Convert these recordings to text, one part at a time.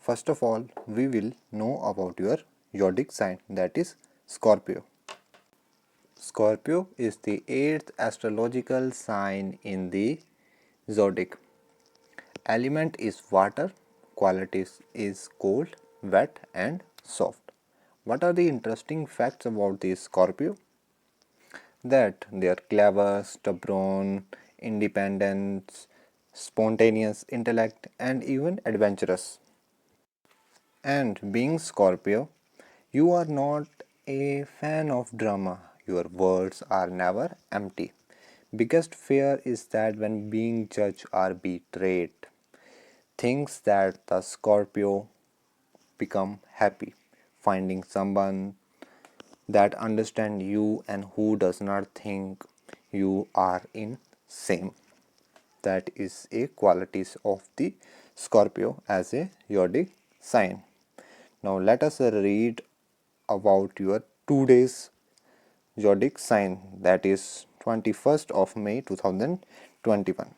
First of all, we will know about your zodiac sign, that is Scorpio. Scorpio is the eighth astrological sign in the zodiac. Element is water, qualities is cold, wet and soft. What are the interesting facts about the Scorpio? That they are clever, stubborn, independent, spontaneous intellect and even adventurous. And being Scorpio, you are not a fan of drama. Your words are never empty. Biggest fear is that when being judged or betrayed, thinks that the Scorpio become happy finding someone that understand you and who does not think you are in same. That is a qualities of the Scorpio as a zodiac sign. Now let us read about your 2 days zodiac sign, that is 21st of May 2021.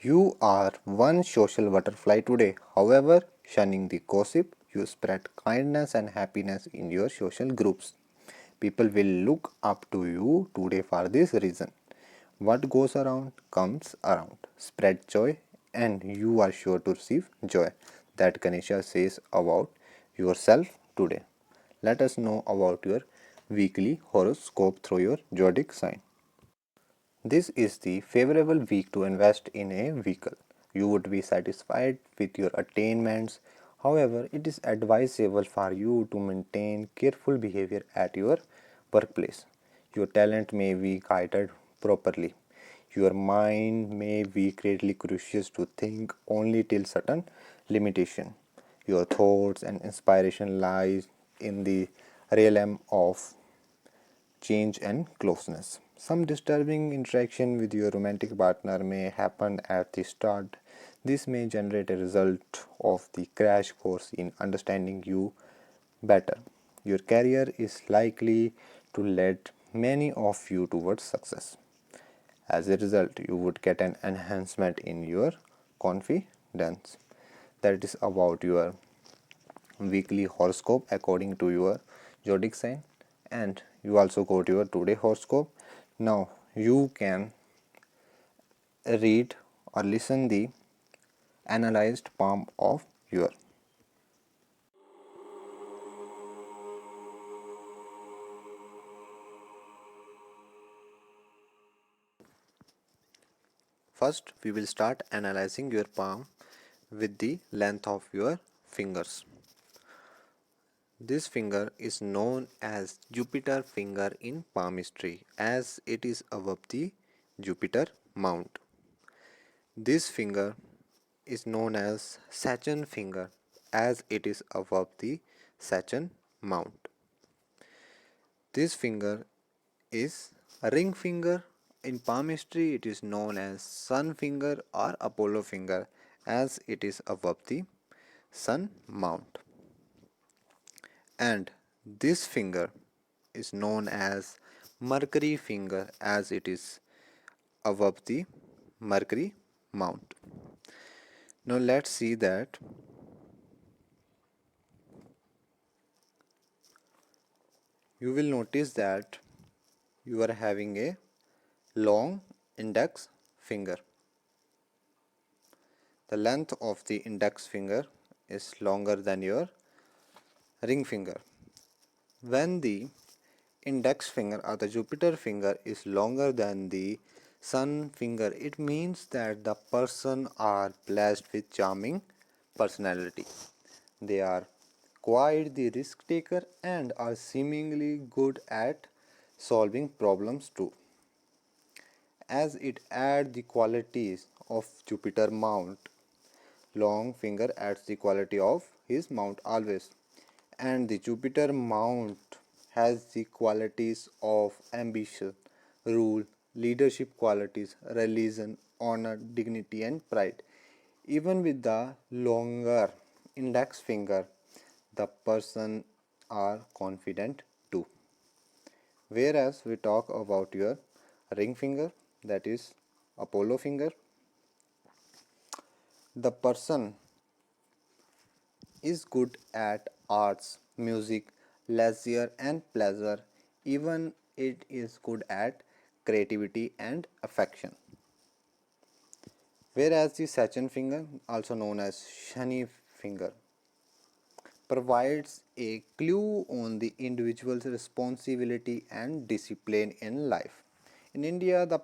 You are one social butterfly today. However, shunning the gossip, you spread kindness and happiness in your social groups. People will look up to you today for this reason. What goes around comes around. Spread joy and you are sure to receive joy. That Ganesha says about yourself today. Let us know about your weekly horoscope through your zodiac sign. This is the favorable week to invest in a vehicle. You would be satisfied with your attainments. However, it is advisable for you to maintain careful behavior at your workplace. Your talent may be guided properly. Your mind may be greatly curious to think only till certain limitation. Your thoughts and inspiration lies in the realm of change and closeness. Some disturbing interaction with your romantic partner may happen at the start. This may generate a result of the crash course in understanding you better. Your career is likely to lead many of you towards success. As a result, you would get an enhancement in your confidence. That is about your weekly horoscope according to your zodiac sign, and you also got your today horoscope. Now you can read or listen the analyzed palm of your. First we will start analyzing your palm with the length of your fingers. This finger is known as Jupiter finger in palmistry as it is above the Jupiter mount. This finger is known as Sachin finger as it is above the Sachin Mount. This finger is a ring finger. In palmistry, it is known as Sun finger or Apollo finger as it is above the Sun Mount. And this finger is known as Mercury finger as it is above the Mercury Mount. Now let's see that you will notice that you are having a long index finger. The length of the index finger is longer than your ring finger. When the index finger or the Jupiter finger is longer than the Sun finger, it means that the person are blessed with charming personality. They are quite the risk taker and are seemingly good at solving problems too, as it adds the qualities of Jupiter mount. Long finger adds the quality of his mount always, and the Jupiter mount has the qualities of ambition, rule, leadership qualities, religion, honor, dignity, and pride. Even with the longer index finger, the person are confident too. Whereas we talk about your ring finger, that is Apollo finger, the person is good at arts, music, leisure and pleasure. Even it is good at creativity and affection. Whereas the Sachin finger, also known as Shani finger, provides a clue on the individual's responsibility and discipline in life. In India, the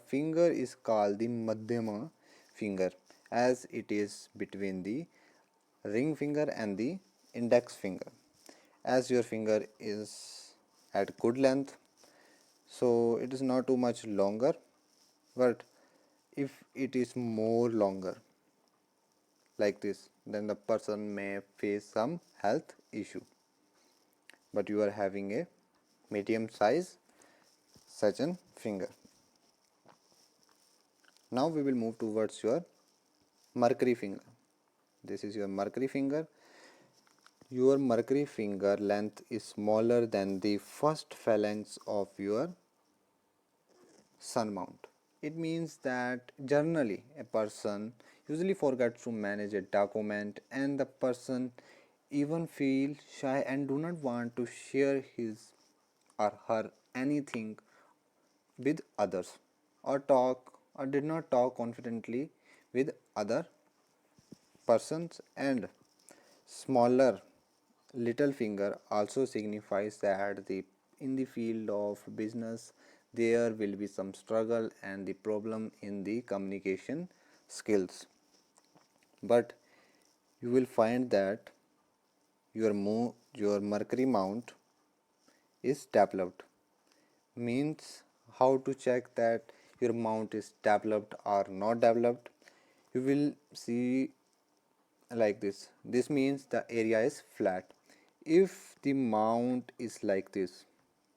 finger is called the Madhyama finger, as it is between the ring finger and the index finger. As your finger is at good length, so it is not too much longer, but if it is more longer like this, then the person may face some health issue. But you are having a medium size Sachin finger. Now we will move towards your Mercury finger. This is your Mercury finger. Your Mercury finger length is smaller than the first phalanx of your sun mount. It means that generally a person usually forgets to manage a document, and the person even feel shy and do not want to share his or her anything with others, or talk or did not talk confidently with other persons. And smaller little finger also signifies that the in the field of business there will be some struggle and the problem in the communication skills. But you will find that your Mercury mount is developed. Means how to check that your mount is developed or not developed? You will see like this. This means the area is flat. If the mount is like this,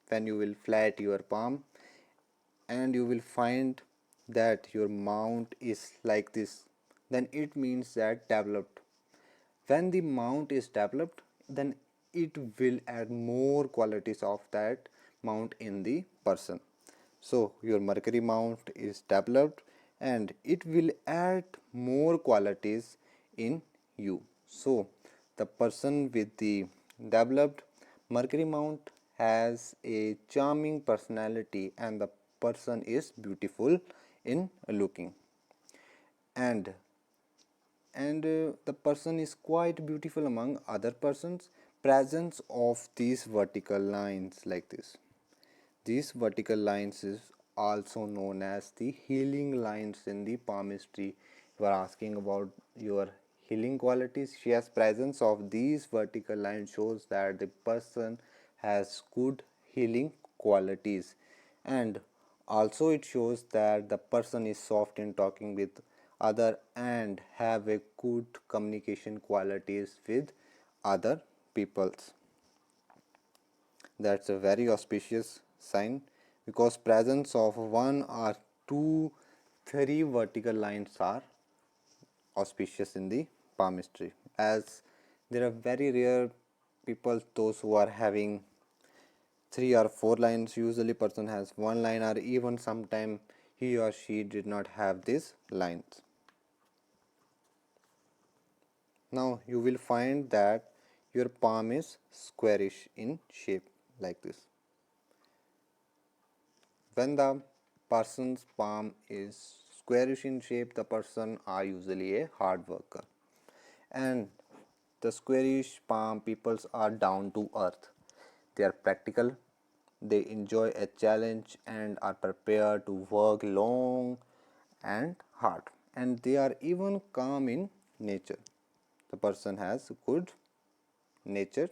when you will flat your palm and you will find that your mount is like this, then it means that developed. When the mount is developed, then it will add more qualities of that mount in the person. So your Mercury mount is developed and it will add more qualities in you. So the person with the developed Mercury mount has a charming personality, and the person is beautiful in looking, and the person is quite beautiful among other persons. Presence of these vertical lines like this, these vertical lines is also known as the healing lines in the palmistry. You are asking about your healing qualities. Yes, presence of these vertical lines shows that the person has good healing qualities, and also it shows that the person is soft in talking with other and have a good communication qualities with other peoples. That's a very auspicious sign, because presence of one or two, three vertical lines are auspicious in the palmistry, as there are very rare people those who are having three or four lines. Usually person has one line, or even sometime he or she did not have these lines. Now you will find that your palm is squarish in shape like this. When the person's palm is squarish in shape, the person are usually a hard worker. And the squarish palm peoples are down to earth. They are practical, they enjoy a challenge and are prepared to work long and hard. And they are even calm in nature. The person has good nature.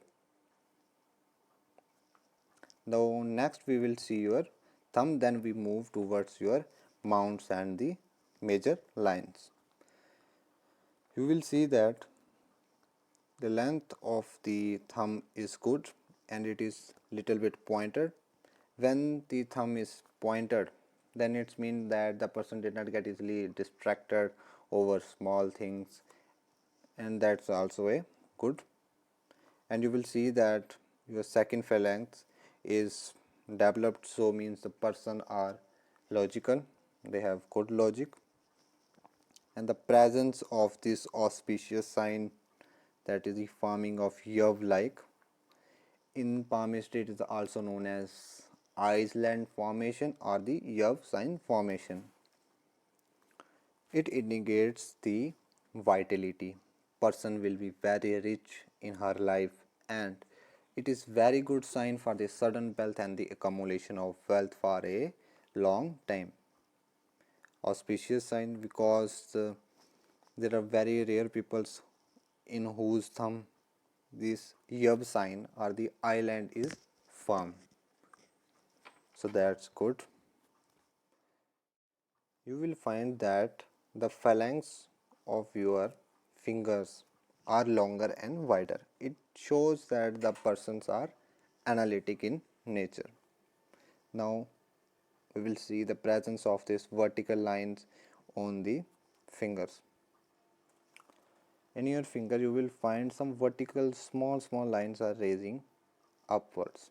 Now next we will see your thumb, then we move towards your mounts and the major lines. You will see that the length of the thumb is good and it is little bit pointed. When the thumb is pointed, then it means that the person did not get easily distracted over small things, and that's also a good. And you will see that your second phalanx is developed, so means the person are logical, they have good logic, and the presence of this auspicious sign, that is the forming of Yov like in palm state, is also known as Iceland formation or the Yov sign formation. It indicates the vitality. Person will be very rich in her life, and it is very good sign for the sudden wealth and the accumulation of wealth for a long time. Auspicious sign because there are very rare peoples in whose thumb this Yab sign or the island is firm. So that's good. You will find that the phalanx of your fingers are longer and wider. It shows that the persons are analytic in nature. Now we will see the presence of these vertical lines on the fingers. In your finger you will find some vertical small lines are raising upwards.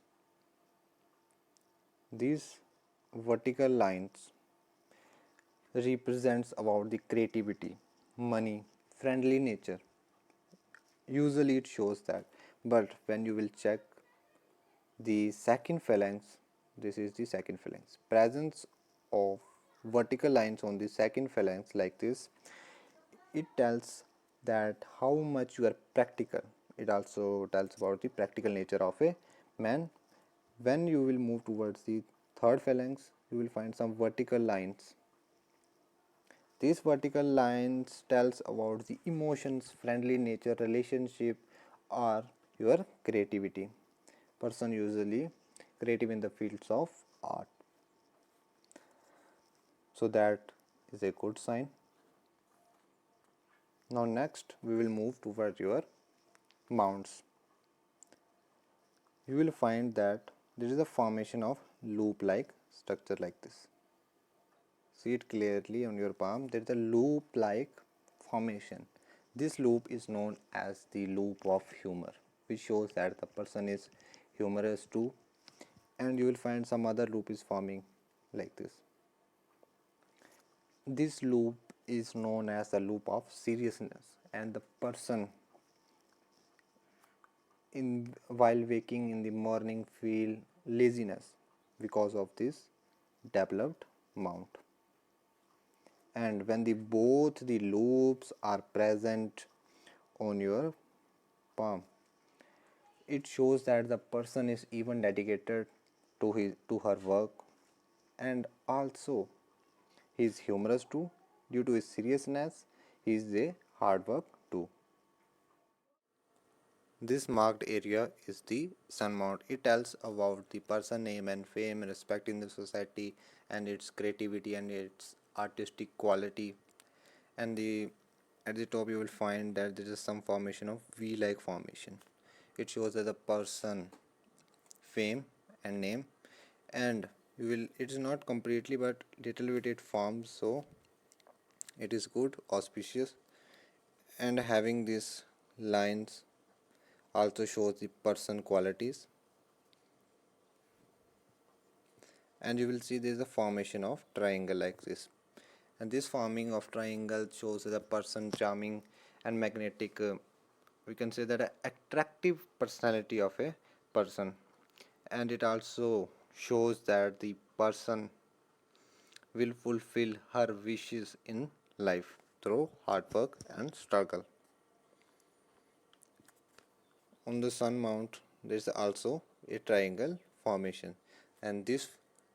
These vertical lines represents about the creativity, money, friendly nature. Usually it shows that, but when you will check the second phalanx, this is the second phalanx. Presence of vertical lines on the second phalanx like this, it tells that how much you are practical. It also tells about the practical nature of a man. When you will move towards the third phalanx, you will find some vertical lines. These vertical lines tells about the emotions, friendly nature, relationship, or your creativity. Person usually creative in the fields of art. So that is a good sign. Now next we will move toward your mounts. You will find that there is a formation of loop like structure like this. See it clearly on your palm. There is a loop like formation. This loop is known as the loop of humor, which shows that the person is humorous too. And you will find some other loop is forming like this. This loop is known as the loop of seriousness, and the person in while waking in the morning feel laziness because of this developed mount. And when the both the loops are present on your palm, it shows that the person is even dedicated to her work, and also he is humorous too. Due to his seriousness, he is a hard work too. This marked area is the sun mount. It tells about the person name and fame, respect in the society, and its creativity and its artistic quality. And the at the top you will find that there is some formation of V-like formation. It shows that the person fame and name, and you will it is not completely but little bit it forms, so it is good, auspicious, and having these lines also shows the person qualities. And you will see there is a formation of triangle like this, and this forming of triangle shows the person charming and magnetic, we can say that a attractive personality of a person. And it also shows that the person will fulfill her wishes in life through hard work and struggle. On the sun mount there is also a triangle formation, and this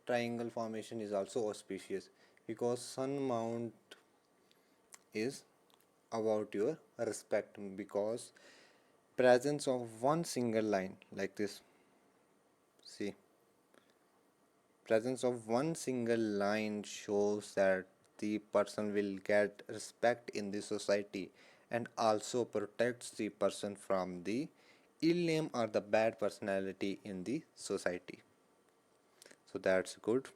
triangle formation is also auspicious because sun mount is about your respect, because presence of one single line like this, see, presence of one single line shows that the person will get respect in the society, and also protects the person from the ill name or the bad personality in the society. So that's good.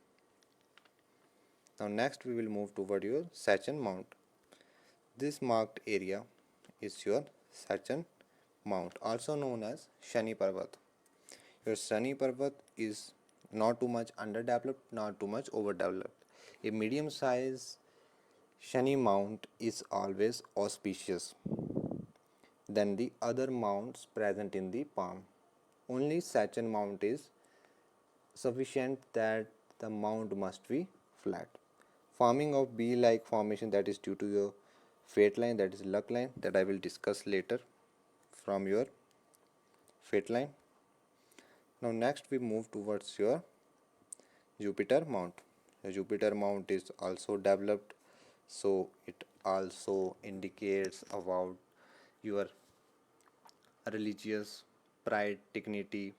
Now next we will move toward your Sachin Mount. This marked area is your Sachin Mount, also known as Shani Parvat. Your Shani Parvat is not too much underdeveloped, not too much overdeveloped. A medium size Shani Mount is always auspicious than the other mounts present in the palm. Only Sachin Mount is sufficient that the mount must be flat. Forming of bee-like formation, that is due to your fate line, that is luck line, that I will discuss later from your fate line. Now next we move towards your Jupiter mount. The Jupiter mount is also developed, so it also indicates about your religious pride, dignity,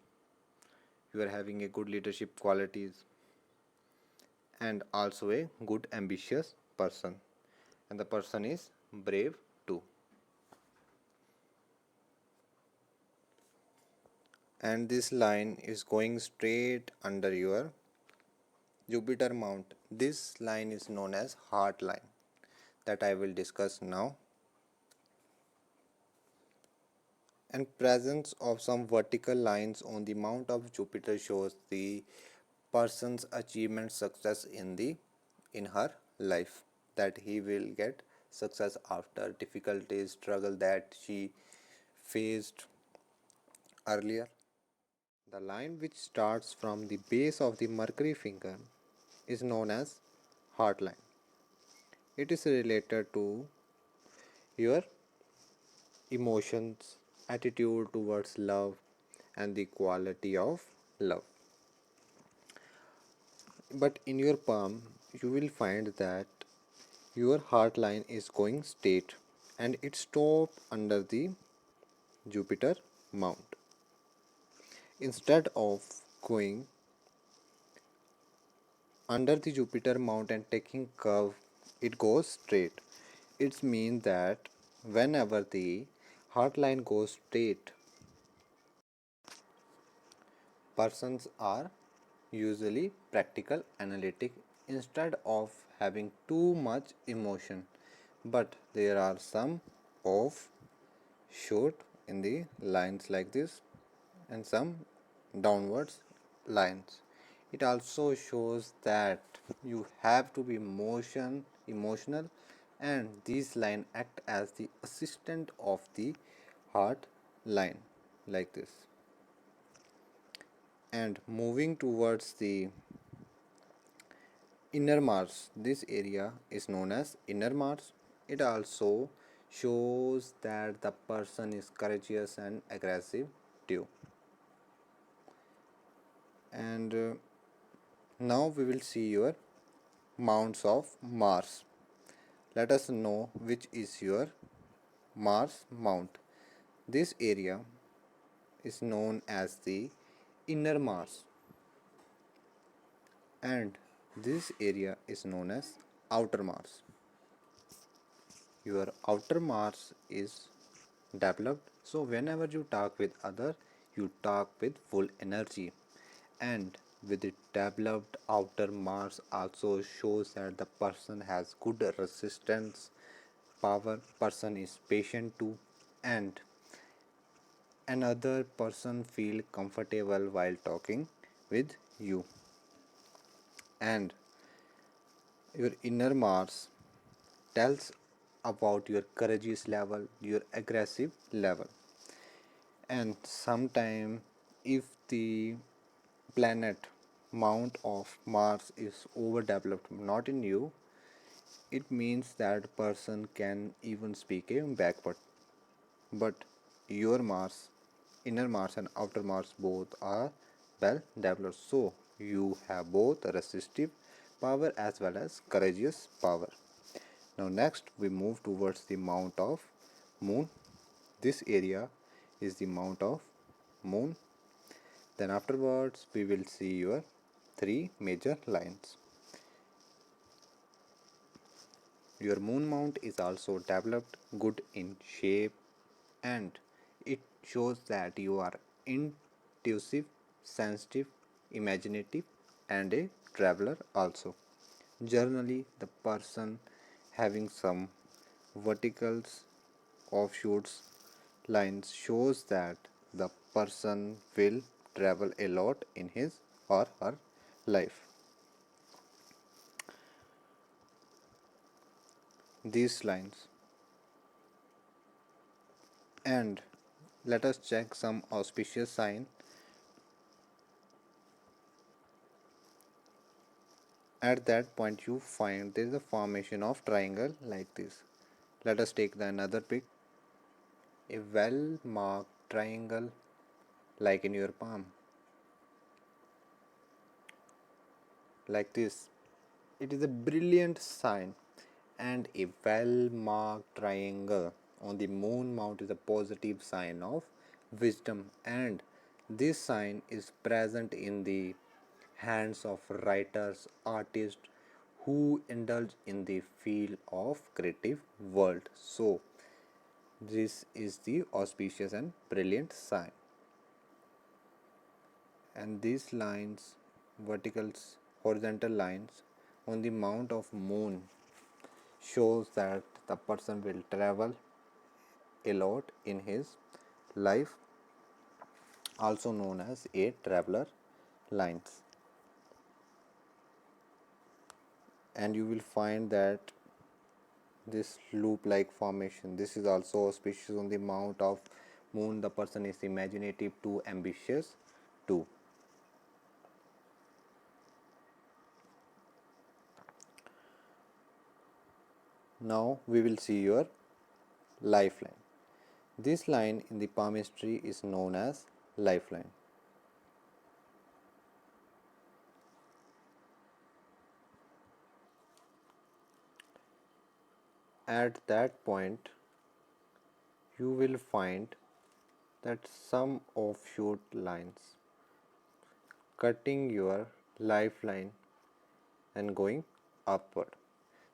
you are having a good leadership qualities, and also a good ambitious person, and the person is brave too. And this line is going straight under your Jupiter mount. This line is known as heart line, that I will discuss now. And presence of some vertical lines on the mount of Jupiter shows the person's achievement success in her life, that he will get success after difficulties struggle that she faced earlier. The line which starts from the base of the Mercury finger is known as heart line. It is related to your emotions, attitude towards love, and the quality of love. But in your palm, you will find that your heart line is going straight and it stops under the Jupiter mount. Instead of going under the Jupiter mount and taking curve, it goes straight. It means that whenever the heart line goes straight, persons are usually practical analytic instead of having too much emotion, but there are some of short in the lines like this and some downwards lines. It also shows that you have to be emotional, and these lines act as the assistant of the heart line like this. And moving towards the inner Mars, this area is known as inner Mars. It also shows that the person is courageous and aggressive too. And now we will see your mounts of Mars. Let us know which is your Mars mount. This area is known as the inner Mars, and this area is known as outer Mars. Your outer Mars is developed, so whenever you talk with other, you talk with full energy, and with the developed outer Mars also shows that the person has good resistance power, person is patient too, and another person feel comfortable while talking with you. And your inner Mars tells about your courageous level, your aggressive level. And sometime if the planet mount of Mars is overdeveloped, not in you, it means that person can even speak a backward. But your Mars, inner Mars and outer Mars both are well developed, so you have both resistive power as well as courageous power. Now next we move towards the mount of Moon. This area is the mount of Moon. Then afterwards we will see your three major lines. Your moon mount is also developed good in shape, and it shows that you are intuitive, sensitive, imaginative, and a traveler also. Generally, the person having some verticals, offshoots, lines shows that the person will travel a lot in his or her life. these lines. And let us check some auspicious sign. At that point you find there is a formation of triangle like this. Let us take the another pic. A well marked triangle like in your palm, like this. It is a brilliant sign, and a well marked triangle on the moon mount is a positive sign of wisdom, and this sign is present in the hands of writers, artists who indulge in the field of creative world. So, this is the auspicious and brilliant sign. And these lines, verticals, horizontal lines on the mount of moon shows that the person will travel a lot in his life, also known as a traveler lines. And you will find that this loop like formation, this is also auspicious on the mount of moon. The person is imaginative too, ambitious too. Now we will see your lifeline. This line in the palmistry is known as lifeline. At that point, you will find that some offshoot lines cutting your lifeline and going upward.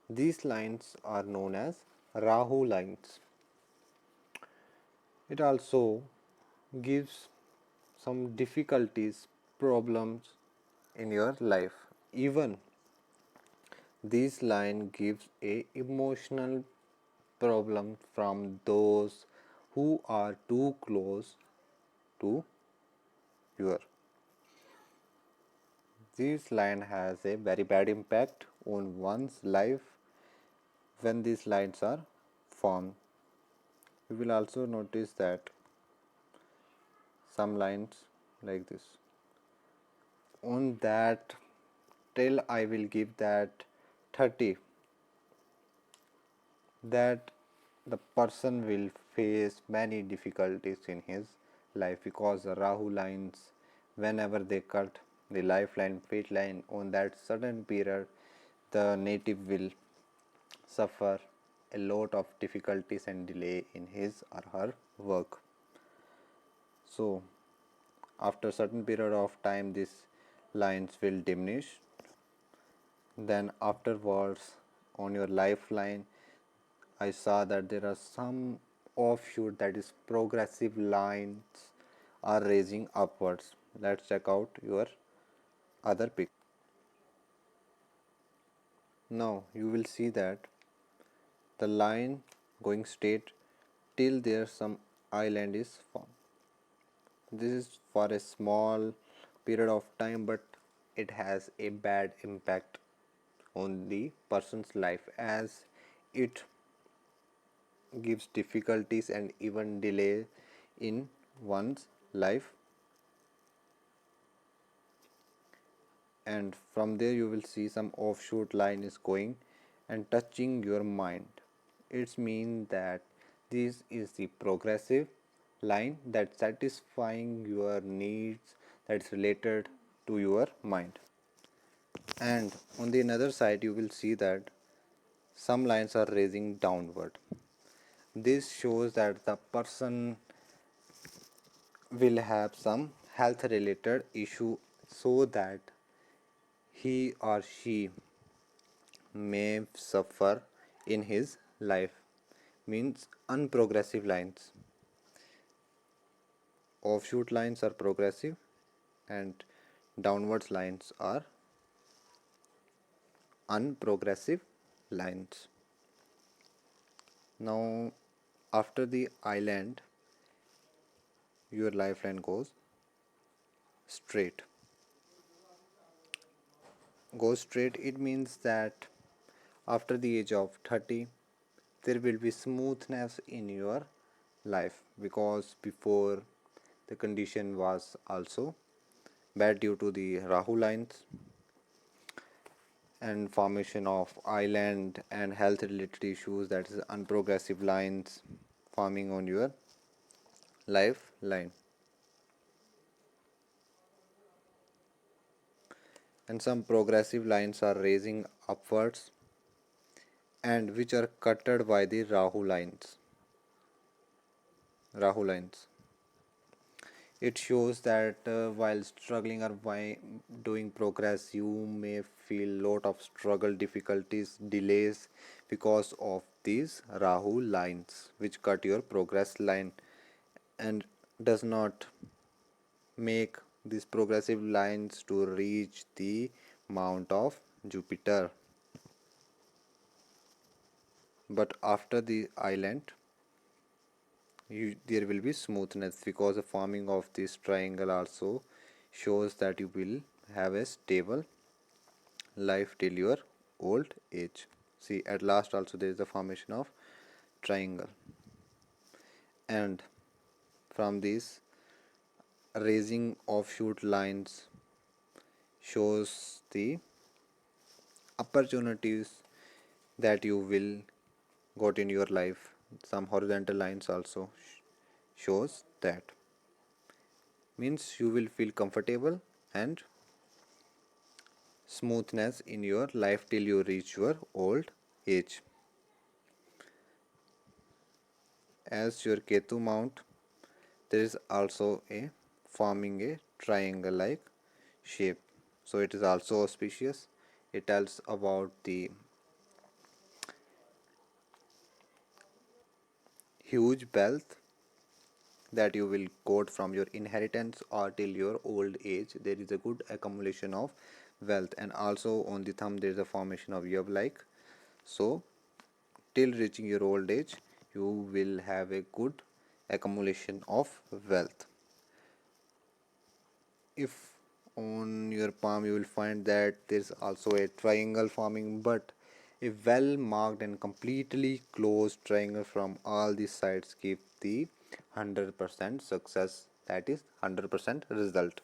These lines are known as Rahu lines. It also gives some difficulties, problems in your life. Even this line gives a emotional problem from those who are too close to your. This line has a very bad impact on one's life when these lines are formed. You will also notice that some lines like this. On that till I will give that 30, that the person will face many difficulties in his life, because the Rahu lines, whenever they cut the lifeline, fate line on that certain period, the native will suffer a lot of difficulties and delay in his or her work. So after certain period of time these lines will diminish. Then afterwards on your lifeline I saw that there are some offshoot, that is progressive lines are raising upwards. Let's check out your other pic. Now you will see that the line going straight till there some island is formed. This is for a small period of time, but it has a bad impact on the person's life, as it gives difficulties and even delay in one's life. And from there you will see some offshoot line is going and touching your mind. It means that this is the progressive line that satisfying your needs, that's related to your mind. And on the another side you will see that some lines are raising downward. This shows that the person will have some health related issue, so that he or she may suffer in his life. Means unprogressive lines. Offshoot lines are progressive and downwards lines are unprogressive lines. Now after the island your lifeline goes straight. Goes straight, it means that after the age of 30 there will be smoothness in your life, because before the condition was also bad due to the Rahu lines and formation of island and health related issues, that is unprogressive lines forming on your lifeline. And some progressive lines are raising upwards and which are cutted by the Rahu lines. It shows that while struggling or by doing progress, you may feel lot of struggle, difficulties, delays because of these Rahu lines, which cut your progress line and does not make these progressive lines to reach the mount of Jupiter. But after the island, there will be smoothness, because the forming of this triangle also shows that you will have a stable life till your old age. See, at last also there is the formation of triangle, and from these raising offshoot lines shows the opportunities that you will got in your life. Some horizontal lines also shows that, means you will feel comfortable and smoothness in your life till you reach your old age. As your Ketu mount, there is also a forming a triangle like shape, so it is also auspicious. It tells about the huge wealth that you will get from your inheritance or till your old age. There is a good accumulation of wealth, and also on the thumb there is a formation of yab like. So till reaching your old age, you will have a good accumulation of wealth. If on your palm you will find that there's also a triangle forming, but a well marked and completely closed triangle from all these sides give the 100% success, that is 100% result.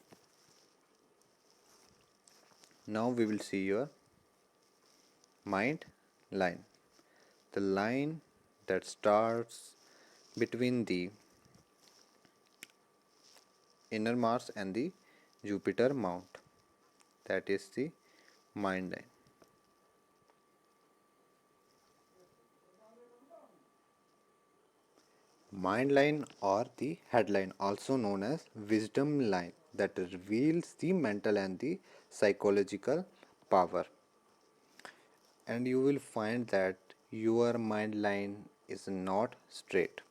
Now we will see your mind line, the line that starts between the inner Mars and the Jupiter mount, that is the mind line. Mind line, or the headline, also known as wisdom line, that reveals the mental and the psychological power. And you will find that your mind line is not straight,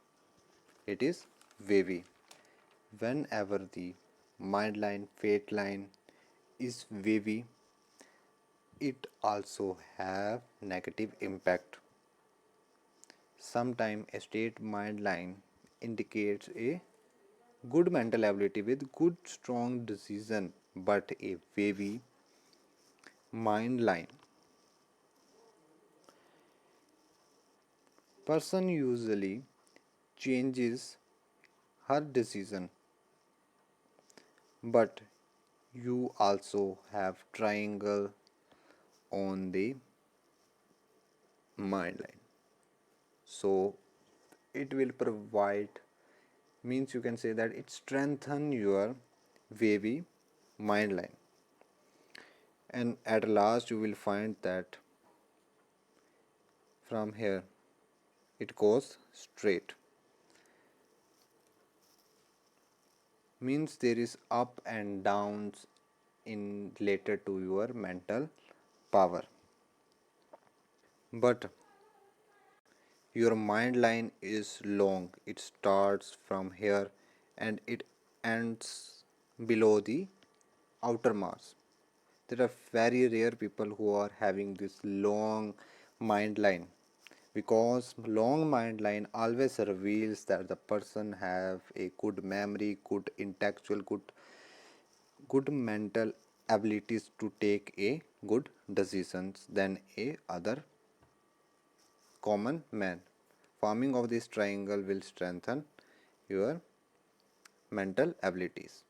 it is wavy. Whenever the mind line, fate line is wavy, it also have negative impact. Sometimes a straight mind line indicates a good mental ability with good strong decision, but a wavy mind line person usually changes her decision, but you also have triangle on the mind line, so it will provide, means you can say that it strengthen your wavy mind line. And at last you will find that from here it goes straight, means there is up and downs in related to your mental power. But your mind line is long, it starts from here and it ends below the outer Mars. There are very rare people who are having this long mind line, because long mind line always reveals that the person have a good memory, good intellectual, good mental abilities to take a good decisions than a other common man. Forming of this triangle will strengthen your mental abilities.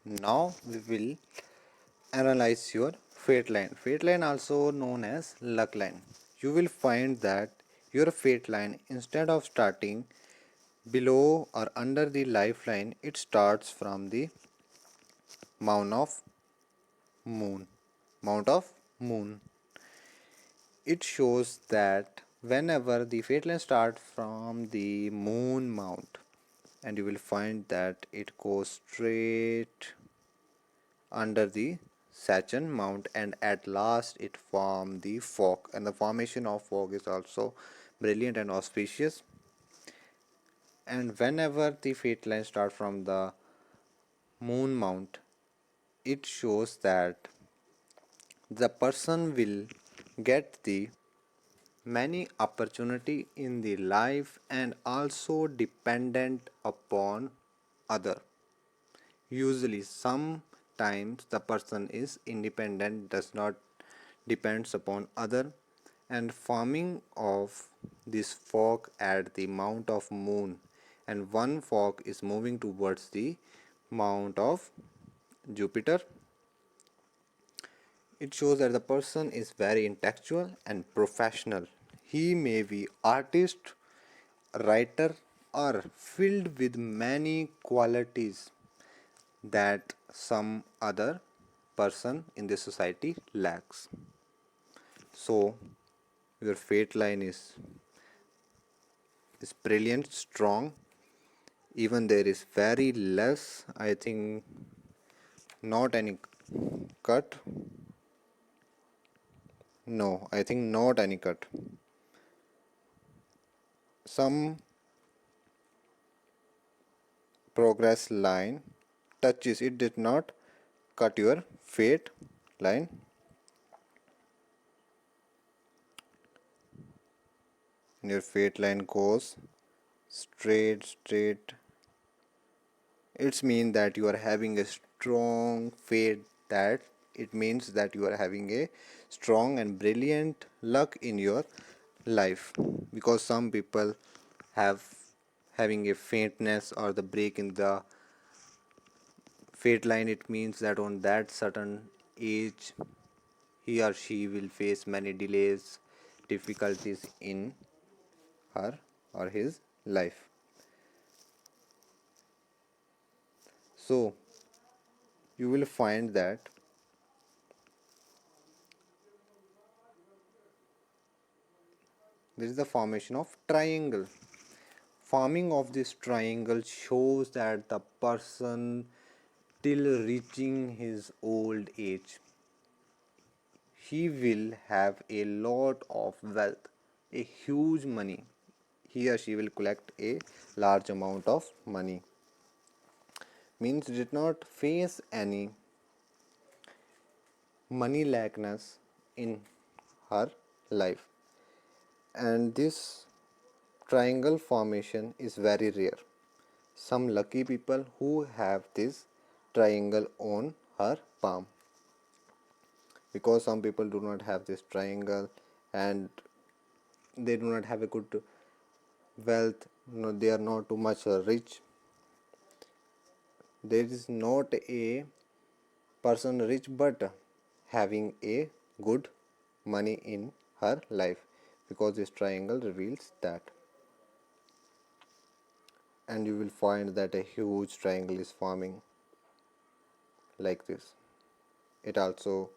Now we will analyze your fate line. Fate line also known as luck line. You will find that your fate line, instead of starting below or under the lifeline, it starts from the mount of moon. Mount of moon. It shows that whenever the fate line starts from the moon mount, and you will find that it goes straight under the Sachin Mount, and at last it formed the fog, and the formation of fog is also brilliant and auspicious. And whenever the fate line starts from the moon mount, it shows that the person will get the many opportunity in the life and also dependent upon other. Usually sometimes the person is independent, does not depends upon other, and forming of this fog at the mount of moon, and one fog is moving towards the mount of Jupiter. It shows that the person is very intellectual and professional. He may be artist, writer, or filled with many qualities that some other person in the society lacks. So your fate line is brilliant, strong. Even there is very less, I think, not any cut. No, I think not any cut. Some progress line touches, it did not cut your fate line. And your fate line goes straight. It's mean that you are having a strong fate, that it means that you are having a strong and brilliant luck in your life, because some people have having a faintness or the break in the fate line. It means that on that certain age he or she will face many delays, difficulties in her or his life. So you will find that there is the formation of triangle. Forming of this triangle shows that the person till reaching his old age, he will have a lot of wealth, a huge money. He or she will collect a large amount of money. Means did not face any money lackness in her life. And this triangle formation is very rare. Some lucky people who have this triangle on her palm, because some people do not have this triangle and they do not have a good wealth. No, they are not too much rich. There is not a person rich but having a good money in her life, because this triangle reveals that. And you will find that a huge triangle is forming like this. It also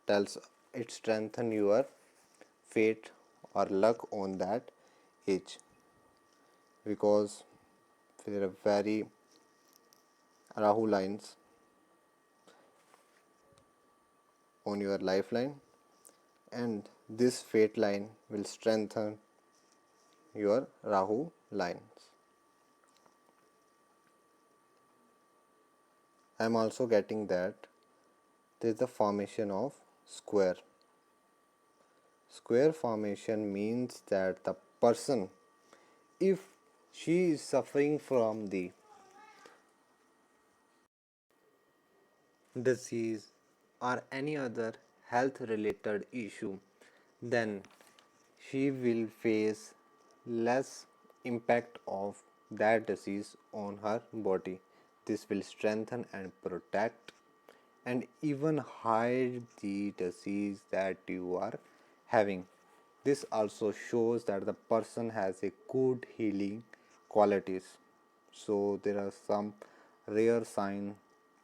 tells, it strengthens your fate or luck on that age, because there are very Rahu lines on your lifeline, and this fate line will strengthen your Rahu lines. I am also getting that there is the formation of square. Square formation means that the person, if she is suffering from the disease or any other health related issue, then she will face less impact of that disease on her body. This will strengthen and protect and even hide the disease that you are having. This also shows that the person has a good healing qualities. So there are some rare signs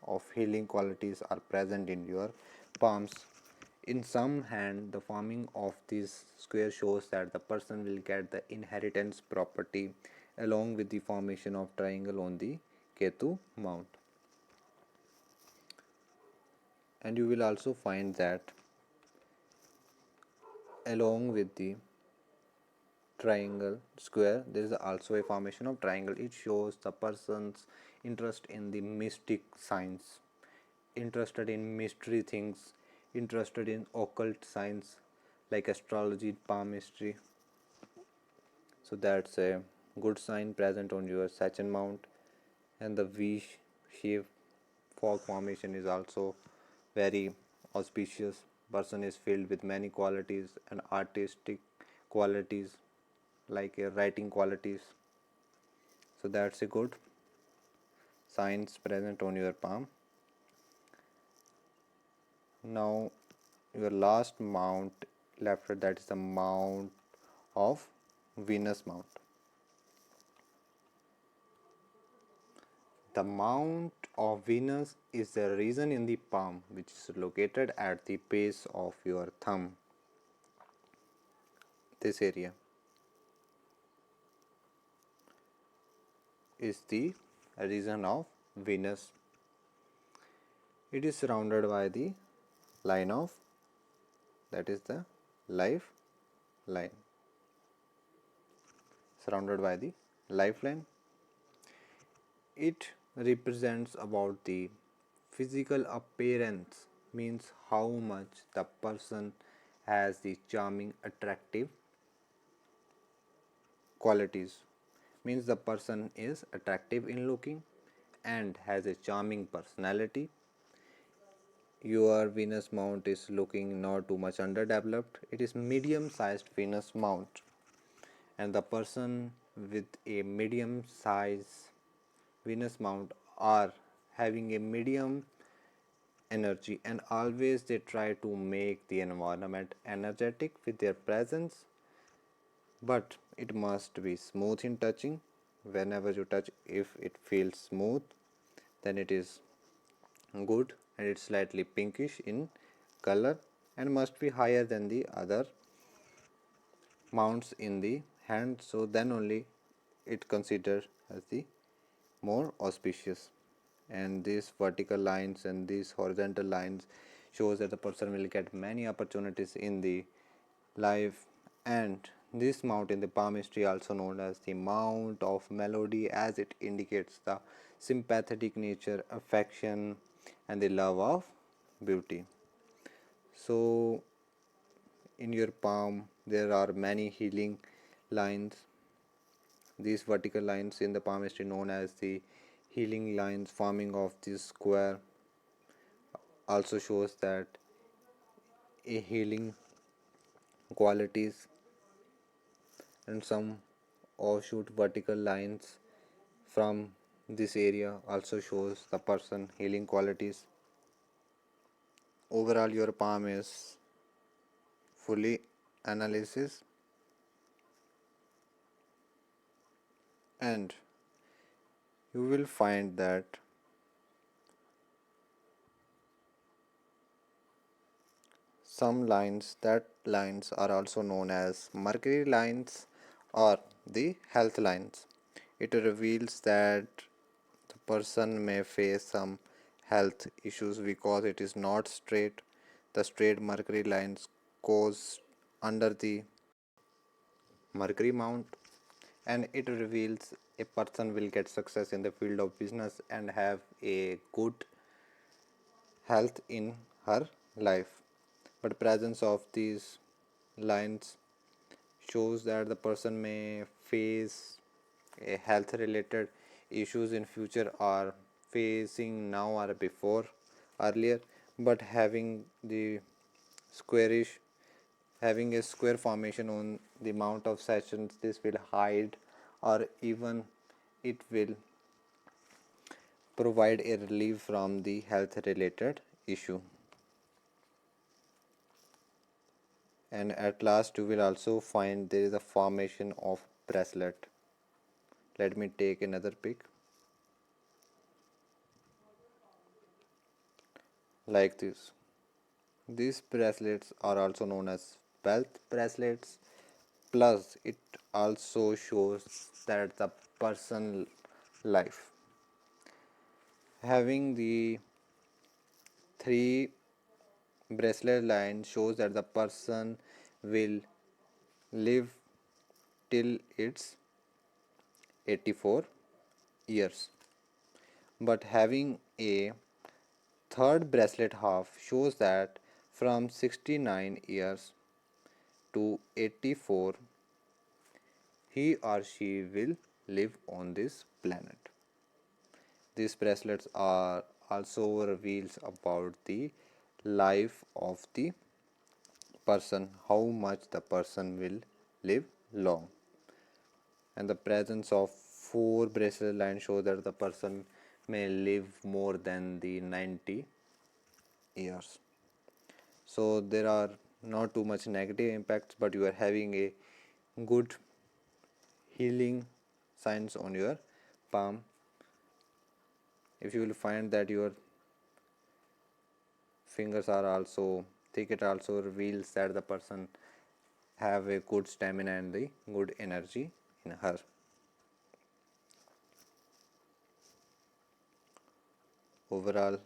of healing qualities are present in your palms. In some hand, the forming of this square shows that the person will get the inheritance property along with the formation of triangle on the Ketu mount. And you will also find that along with the triangle square there is also a formation of triangle. It shows the person's interest in the mystic science, interested in mystery things, interested in occult science like astrology, palmistry. So that's a good sign present on your Sachin Mount. And the V shape fog formation is also very auspicious. Person is filled with many qualities and artistic qualities like writing qualities. So that's a good signs present on your palm. Now your last mount left, that is the mount of Venus mount. The mount of Venus is the region in the palm which is located at the base of your thumb. This area is the region of Venus. It is surrounded by the line of, that is the lifeline. Surrounded by the lifeline. It represents about the physical appearance, means how much the person has the charming, attractive qualities. Means the person is attractive in looking and has a charming personality. Your Venus mount is looking not too much underdeveloped. It is medium sized Venus mount, and the person with a medium size Venus mount are having a medium energy, and always they try to make the environment energetic with their presence, but it must be smooth in touching. Whenever you touch, if it feels smooth, then it is good, and it's slightly pinkish in color and must be higher than the other mounts in the hand, so then only it considered as the more auspicious. And these vertical lines and these horizontal lines shows that the person will get many opportunities in the life. And this mount in the palmistry also known as the mount of melody, as it indicates the sympathetic nature, affection and the love of beauty. So in your palm there are many healing lines. These vertical lines in the palmistry known as the healing lines forming of this square also shows that a healing qualities, and some offshoot vertical lines from this area also shows the person healing qualities. Overall your palm is fully analysis, and you will find that some lines, that lines are also known as Mercury lines or the health lines. It reveals that the person may face some health issues because it is not straight. The straight Mercury lines goes under the Mercury mount, and it reveals a person will get success in the field of business and have a good health in her life. But presence of these lines shows that the person may face a health related issues in future, or facing now or before earlier. But having the squarish Having a square formation on the amount of sessions, this will hide or even it will provide a relief from the health related issue. And at last you will also find there is a formation of bracelet. Let me take another pic like this. These bracelets are also known as wealth bracelets. Plus, it also shows that the person life. Having the three bracelet line shows that the person will live till its 84 years. But having a third bracelet half shows that from 69 years to 84 he or she will live on this planet. These bracelets are also reveals about the life of the person, how much the person will live long. And the presence of four bracelet lines show that the person may live more than the 90 years. So there are not too much negative impacts, but you are having a good healing signs on your palm. If you will find that your fingers are also thick, it also reveals that the person have a good stamina and the good energy in her. Overall,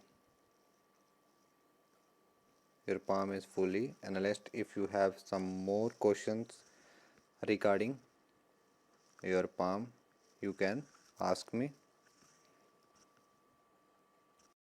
your palm is fully analyzed. If you have some more questions regarding your palm, you can ask me.